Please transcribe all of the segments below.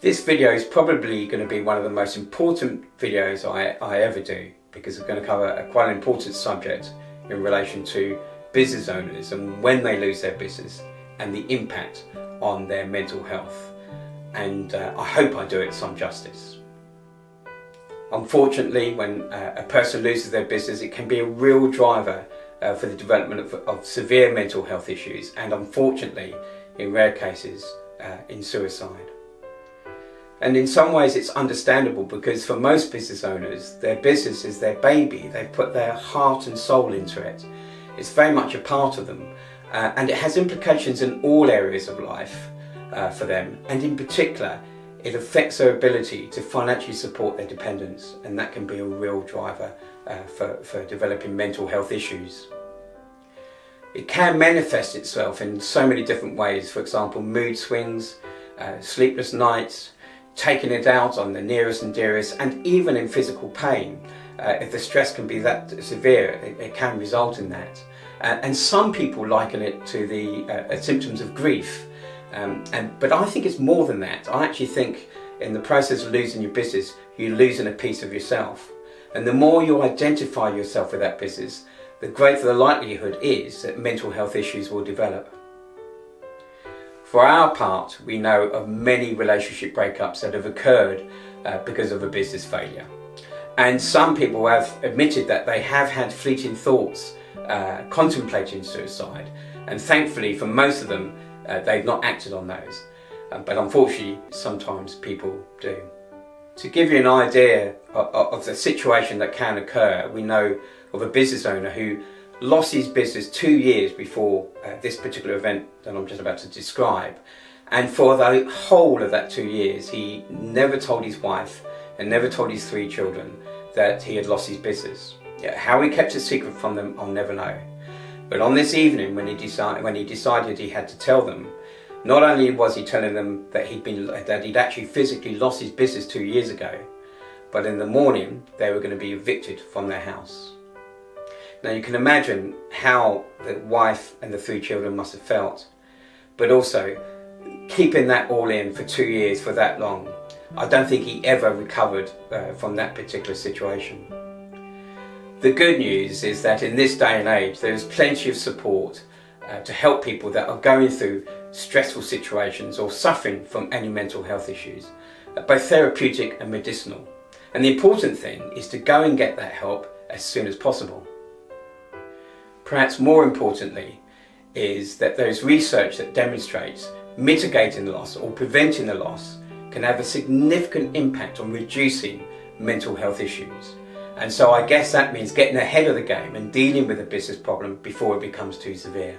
This video is probably going to be one of the most important videos I ever do, because it's going to cover quite an important subject in relation to business owners and when they lose their business and the impact on their mental health. And I hope I do it some justice. Unfortunately, when a person loses their business, it can be a real driver for the development of severe mental health issues, and unfortunately, in rare cases, in suicide. And in some ways it's understandable, because for most business owners, their business is their baby. They've put their heart and soul into it. It's very much a part of them, and it has implications in all areas of life for them, and in particular it affects their ability to financially support their dependents, and that can be a real driver for developing mental health issues. It can manifest itself in so many different ways. For example, mood swings, sleepless nights, taking it out on the nearest and dearest, and even in physical pain. If the stress can be that severe, it can result in that. And some people liken it to the symptoms of grief. But I think it's more than that. I actually think in the process of losing your business, you're losing a piece of yourself. And the more you identify yourself with that business, the greater the likelihood is that mental health issues will develop. For our part, we know of many relationship breakups that have occurred because of a business failure. And some people have admitted that they have had fleeting thoughts contemplating suicide. And thankfully, for most of them, they've not acted on those. But unfortunately, sometimes people do. To give you an idea of the situation that can occur, we know of a business owner who lost his business 2 years before this particular event that I'm just about to describe. And for the whole of that 2 years, he never told his wife and never told his 3 children that he had lost his business. How he kept it secret from them, I'll never know. But on this evening, when he decided he had to tell them, not only was he telling them that he'd actually physically lost his business 2 years ago, but in the morning they were going to be evicted from their house. Now you can imagine how the wife and the 3 children must have felt, but also keeping that all in for 2 years, for that long. I don't think he ever recovered from that particular situation. The good news is that in this day and age there is plenty of support to help people that are going through stressful situations or suffering from any mental health issues, both therapeutic and medicinal. And the important thing is to go and get that help as soon as possible. Perhaps more importantly is that there is research that demonstrates mitigating the loss or preventing the loss can have a significant impact on reducing mental health issues. And so I guess that means getting ahead of the game and dealing with a business problem before it becomes too severe.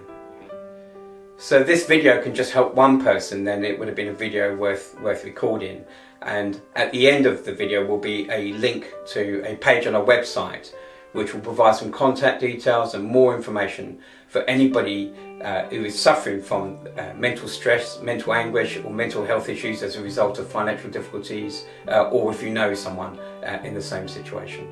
So this video can just help one person, then it would have been a video worth recording. And at the end of the video will be a link to a page on our website which will provide some contact details and more information for anybody who is suffering from mental stress, mental anguish or mental health issues as a result of financial difficulties, or if you know someone in the same situation.